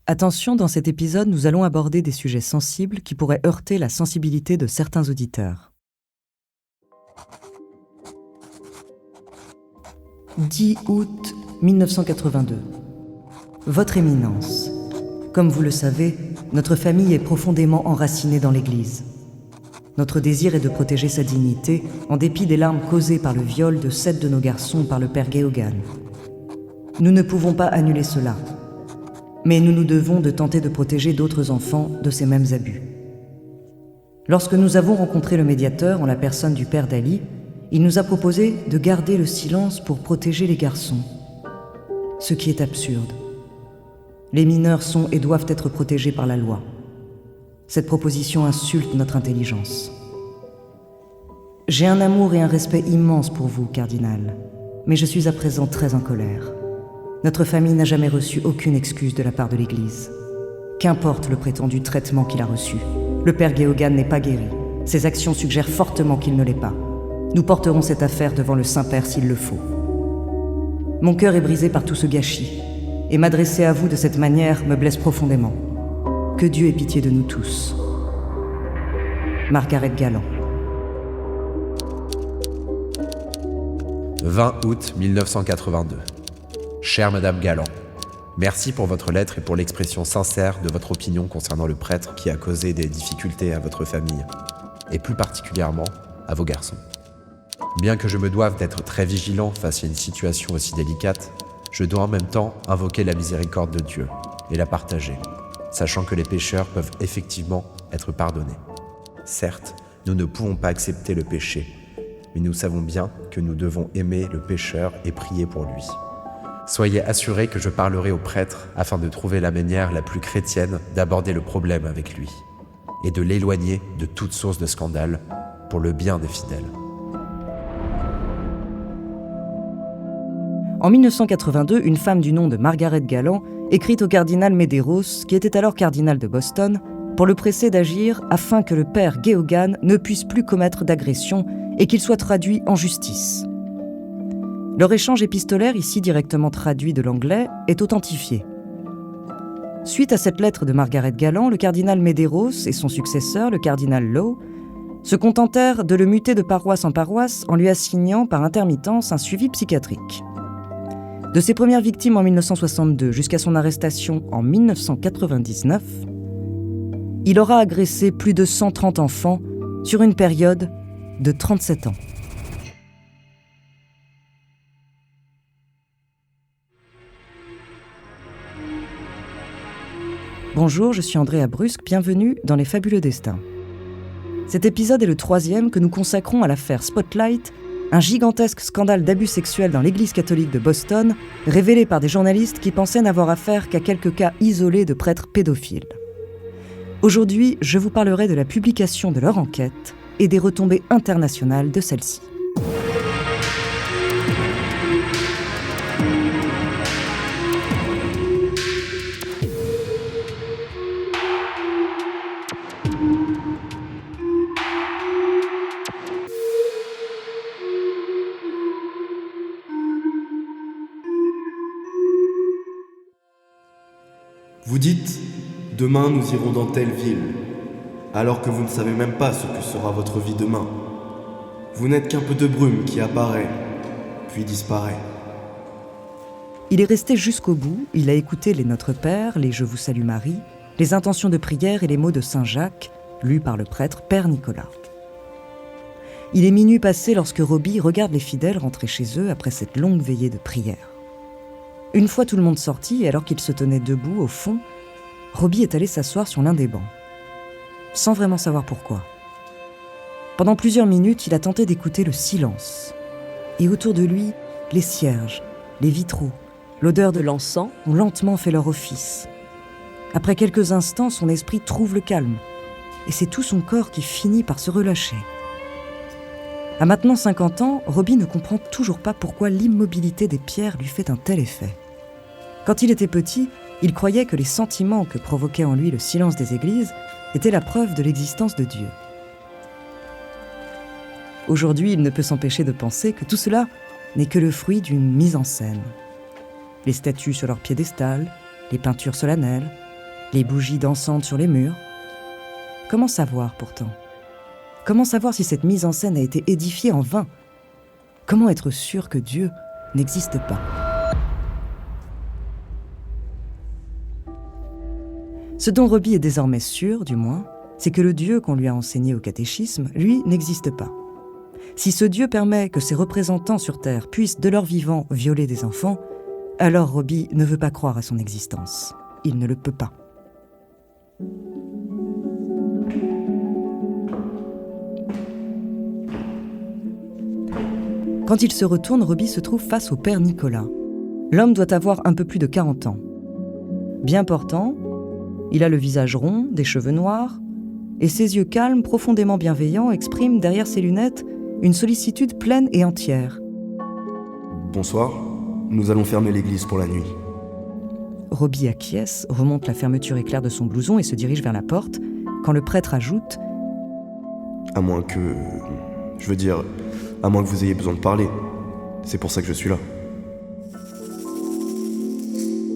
Attention, dans cet épisode, nous allons aborder des sujets sensibles qui pourraient heurter la sensibilité de certains auditeurs. 10 août 1982. Votre Éminence, comme vous le savez, notre famille est profondément enracinée dans l'Église. Notre désir est de protéger sa dignité, en dépit des larmes causées par le viol de 7 de nos garçons par le père Geoghan. Nous ne pouvons pas annuler cela, mais nous nous devons de tenter de protéger d'autres enfants de ces mêmes abus. Lorsque nous avons rencontré le médiateur en la personne du père Dali, il nous a proposé de garder le silence pour protéger les garçons, ce qui est absurde. Les mineurs sont et doivent être protégés par la loi. Cette proposition insulte notre intelligence. J'ai un amour et un respect immenses pour vous, cardinal, mais je suis à présent très en colère. Notre famille n'a jamais reçu aucune excuse de la part de l'Église. Qu'importe le prétendu traitement qu'il a reçu, le père Geoghan n'est pas guéri. Ses actions suggèrent fortement qu'il ne l'est pas. Nous porterons cette affaire devant le Saint-Père s'il le faut. Mon cœur est brisé par tout ce gâchis, et m'adresser à vous de cette manière me blesse profondément. Que Dieu ait pitié de nous tous. Margaret Galland. 20 août 1982. Chère Madame Galland, merci pour votre lettre et pour l'expression sincère de votre opinion concernant le prêtre qui a causé des difficultés à votre famille, et plus particulièrement à vos garçons. Bien que je me doive d'être très vigilant face à une situation aussi délicate, je dois en même temps invoquer la miséricorde de Dieu et la partager, sachant que les pécheurs peuvent effectivement être pardonnés. Certes, nous ne pouvons pas accepter le péché, mais nous savons bien que nous devons aimer le pécheur et prier pour lui. Soyez assurés que je parlerai au prêtre afin de trouver la manière la plus chrétienne d'aborder le problème avec lui et de l'éloigner de toute source de scandale pour le bien des fidèles. En 1982, une femme du nom de Margaret Galland écrit au cardinal Medeiros, qui était alors cardinal de Boston, pour le presser d'agir afin que le père Geoghan ne puisse plus commettre d'agression et qu'il soit traduit en justice. Leur échange épistolaire, ici directement traduit de l'anglais, est authentifié. Suite à cette lettre de Margaret Galland, le cardinal Medeiros et son successeur, le cardinal Lowe, se contentèrent de le muter de paroisse en paroisse en lui assignant par intermittence un suivi psychiatrique. De ses premières victimes en 1962 jusqu'à son arrestation en 1999, il aura agressé plus de 130 enfants sur une période de 37 ans. Bonjour, je suis Andrea Brusque, bienvenue dans Les Fabuleux Destins. Cet épisode est le 3e que nous consacrons à l'affaire Spotlight, un gigantesque scandale d'abus sexuels dans l'église catholique de Boston, révélé par des journalistes qui pensaient n'avoir affaire qu'à quelques cas isolés de prêtres pédophiles. Aujourd'hui, je vous parlerai de la publication de leur enquête et des retombées internationales de celle-ci. Vous dites, demain nous irons dans telle ville, alors que vous ne savez même pas ce que sera votre vie demain. Vous n'êtes qu'un peu de brume qui apparaît, puis disparaît. Il est resté jusqu'au bout, il a écouté les Notre Père, les Je vous salue Marie, les intentions de prière et les mots de Saint Jacques, lus par le prêtre Père Nicolas. Il est minuit passé lorsque Robbie regarde les fidèles rentrer chez eux après cette longue veillée de prière. Une fois tout le monde sorti, et alors qu'il se tenait debout au fond, Robbie est allé s'asseoir sur l'un des bancs, sans vraiment savoir pourquoi. Pendant plusieurs minutes, il a tenté d'écouter le silence. Et autour de lui, les cierges, les vitraux, l'odeur de l'encens ont lentement fait leur office. Après quelques instants, son esprit trouve le calme, et c'est tout son corps qui finit par se relâcher. À maintenant 50 ans, Robbie ne comprend toujours pas pourquoi l'immobilité des pierres lui fait un tel effet. Quand il était petit, il croyait que les sentiments que provoquait en lui le silence des églises étaient la preuve de l'existence de Dieu. Aujourd'hui, il ne peut s'empêcher de penser que tout cela n'est que le fruit d'une mise en scène. Les statues sur leur piédestal, les peintures solennelles, les bougies dansantes sur les murs. Comment savoir pourtant ? Comment savoir si cette mise en scène a été édifiée en vain ? Comment être sûr que Dieu n'existe pas ? Ce dont Robbie est désormais sûr, du moins, c'est que le Dieu qu'on lui a enseigné au catéchisme, lui, n'existe pas. Si ce Dieu permet que ses représentants sur Terre puissent, de leur vivant, violer des enfants, alors Robbie ne veut pas croire à son existence. Il ne le peut pas. Quand il se retourne, Robbie se trouve face au père Nicolas. L'homme doit avoir un peu plus de 40 ans. Bien portant, il a le visage rond, des cheveux noirs, et ses yeux calmes, profondément bienveillants, expriment derrière ses lunettes une sollicitude pleine et entière. Bonsoir, nous allons fermer l'église pour la nuit. Robbie acquiesce, remonte la fermeture éclair de son blouson et se dirige vers la porte, quand le prêtre ajoute « À moins que vous ayez besoin de parler. C'est pour ça que je suis là. »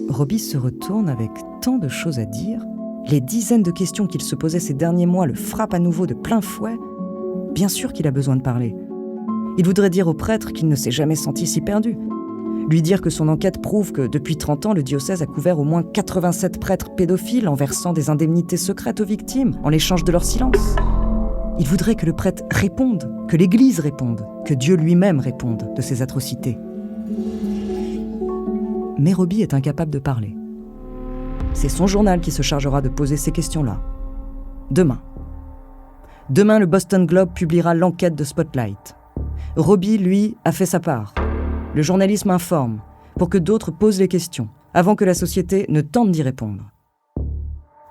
Robbie se retourne avec tant de choses à dire. Les dizaines de questions qu'il se posait ces derniers mois le frappent à nouveau de plein fouet. Bien sûr qu'il a besoin de parler. Il voudrait dire au prêtre qu'il ne s'est jamais senti si perdu. Lui dire que son enquête prouve que depuis 30 ans, le diocèse a couvert au moins 87 prêtres pédophiles en versant des indemnités secrètes aux victimes en l'échange de leur silence. Il voudrait que le prêtre réponde, que l'Église réponde, que Dieu lui-même réponde de ces atrocités. Mais Robbie est incapable de parler. C'est son journal qui se chargera de poser ces questions-là. Demain, le Boston Globe publiera l'enquête de Spotlight. Robbie, lui, a fait sa part. Le journalisme informe, pour que d'autres posent les questions, avant que la société ne tente d'y répondre.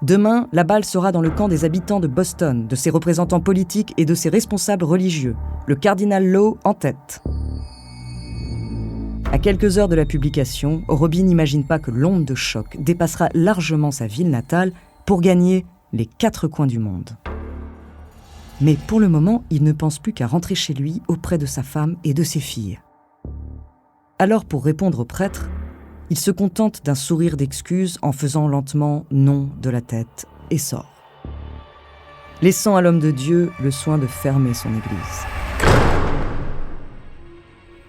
Demain, la balle sera dans le camp des habitants de Boston, de ses représentants politiques et de ses responsables religieux, le cardinal Lowe en tête. À quelques heures de la publication, Robbie n'imagine pas que l'onde de choc dépassera largement sa ville natale pour gagner les 4 coins du monde. Mais pour le moment, il ne pense plus qu'à rentrer chez lui auprès de sa femme et de ses filles. Alors, pour répondre au prêtre, il se contente d'un sourire d'excuse en faisant lentement non de la tête et sort, laissant à l'homme de Dieu le soin de fermer son église.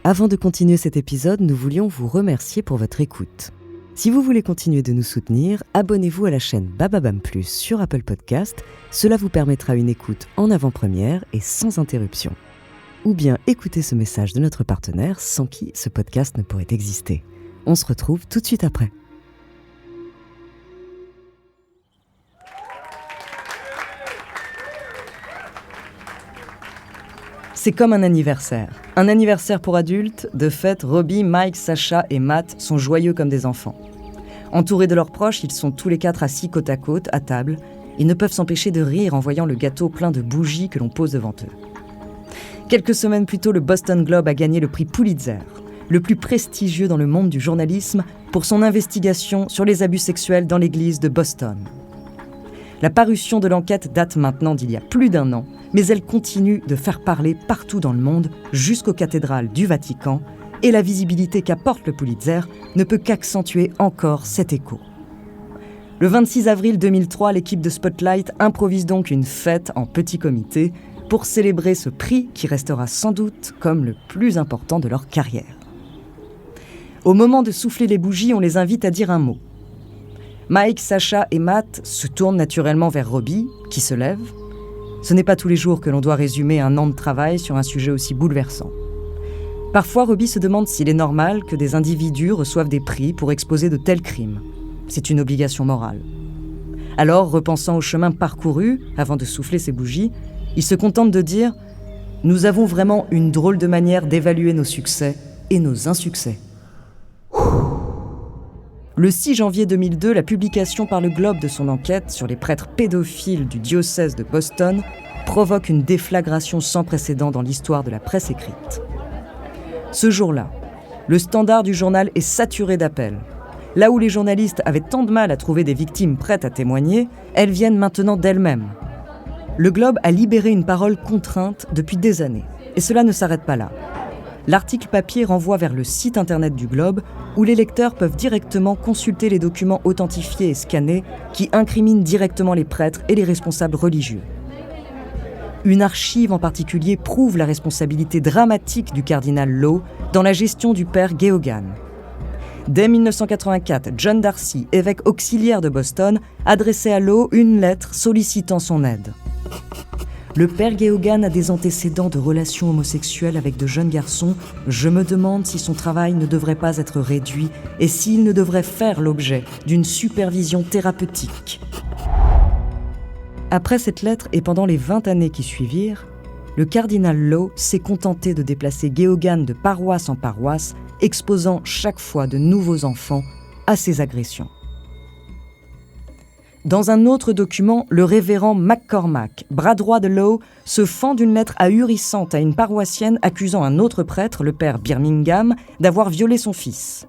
Avant de continuer cet épisode, nous voulions vous remercier pour votre écoute. Si vous voulez continuer de nous soutenir, abonnez-vous à la chaîne Bababam Plus sur Apple Podcast. Cela vous permettra une écoute en avant-première et sans interruption. Ou bien écoutez ce message de notre partenaire sans qui ce podcast ne pourrait exister. On se retrouve tout de suite après. C'est comme un anniversaire. Un anniversaire pour adultes. De fait, Robbie, Mike, Sacha et Matt sont joyeux comme des enfants. Entourés de leurs proches, ils sont tous les 4 assis côte à côte, à table. Ils ne peuvent s'empêcher de rire en voyant le gâteau plein de bougies que l'on pose devant eux. Quelques semaines plus tôt, le Boston Globe a gagné le prix Pulitzer, le plus prestigieux dans le monde du journalisme, pour son investigation sur les abus sexuels dans l'église de Boston. La parution de l'enquête date maintenant d'il y a plus d'1 an, mais elle continue de faire parler partout dans le monde, jusqu'aux cathédrales du Vatican, et la visibilité qu'apporte le Pulitzer ne peut qu'accentuer encore cet écho. Le 26 avril 2003, l'équipe de Spotlight improvise donc une fête en petit comité pour célébrer ce prix qui restera sans doute comme le plus important de leur carrière. Au moment de souffler les bougies, on les invite à dire un mot. Mike, Sacha et Matt se tournent naturellement vers Robbie, qui se lève. Ce n'est pas tous les jours que l'on doit résumer un an de travail sur un sujet aussi bouleversant. Parfois, Robbie se demande s'il est normal que des individus reçoivent des prix pour exposer de tels crimes. C'est une obligation morale. Alors, repensant au chemin parcouru avant de souffler ses bougies, il se contente de dire « Nous avons vraiment une drôle de manière d'évaluer nos succès et nos insuccès. » Le 6 janvier 2002, la publication par le Globe de son enquête sur les prêtres pédophiles du diocèse de Boston provoque une déflagration sans précédent dans l'histoire de la presse écrite. Ce jour-là, le Standard du journal est saturé d'appels. Là où les journalistes avaient tant de mal à trouver des victimes prêtes à témoigner, elles viennent maintenant d'elles-mêmes. Le Globe a libéré une parole contrainte depuis des années. Et cela ne s'arrête pas là. l'article papier renvoie vers le site internet du Globe où les lecteurs peuvent directement consulter les documents authentifiés et scannés qui incriminent directement les prêtres et les responsables religieux. Une archive en particulier prouve la responsabilité dramatique du cardinal Lowe dans la gestion du père Geoghan. Dès 1984, John Darcy, évêque auxiliaire de Boston, adressait à Lowe une lettre sollicitant son aide. Le père Geoghan a des antécédents de relations homosexuelles avec de jeunes garçons. Je me demande si son travail ne devrait pas être réduit et s'il ne devrait faire l'objet d'une supervision thérapeutique. Après cette lettre et pendant les 20 années qui suivirent, le cardinal Lowe s'est contenté de déplacer Geoghan de paroisse en paroisse, exposant chaque fois de nouveaux enfants à ces agressions. Dans un autre document, le révérend McCormack, bras droit de Lowe, se fend d'une lettre ahurissante à une paroissienne accusant un autre prêtre, le père Birmingham, d'avoir violé son fils.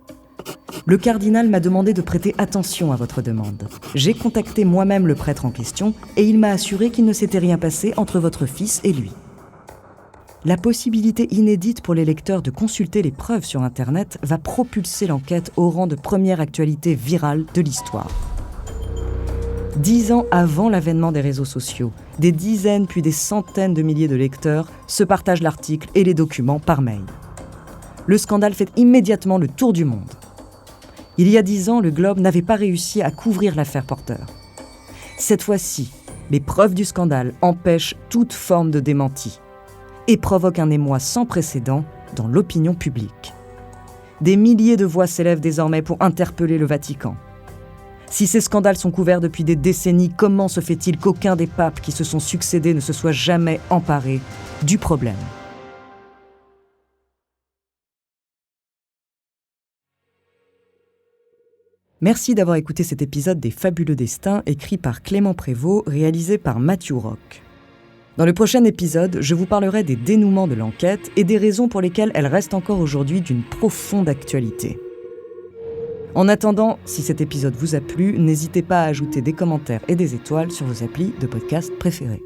Le cardinal m'a demandé de prêter attention à votre demande. J'ai contacté moi-même le prêtre en question et il m'a assuré qu'il ne s'était rien passé entre votre fils et lui. La possibilité inédite pour les lecteurs de consulter les preuves sur Internet va propulser l'enquête au rang de première actualité virale de l'histoire. 10 ans avant l'avènement des réseaux sociaux, des dizaines puis des centaines de milliers de lecteurs se partagent l'article et les documents par mail. Le scandale fait immédiatement le tour du monde. Il y a 10 ans, le Globe n'avait pas réussi à couvrir l'affaire Porter. Cette fois-ci, les preuves du scandale empêchent toute forme de démenti et provoquent un émoi sans précédent dans l'opinion publique. Des milliers de voix s'élèvent désormais pour interpeller le Vatican. Si ces scandales sont couverts depuis des décennies, comment se fait-il qu'aucun des papes qui se sont succédés ne se soit jamais emparé du problème ? Merci d'avoir écouté cet épisode des Fabuleux Destins, écrit par Clément Prévost, réalisé par Matthew Rock. Dans le prochain épisode, je vous parlerai des dénouements de l'enquête et des raisons pour lesquelles elle reste encore aujourd'hui d'une profonde actualité. En attendant, si cet épisode vous a plu, n'hésitez pas à ajouter des commentaires et des étoiles sur vos applis de podcast préférés.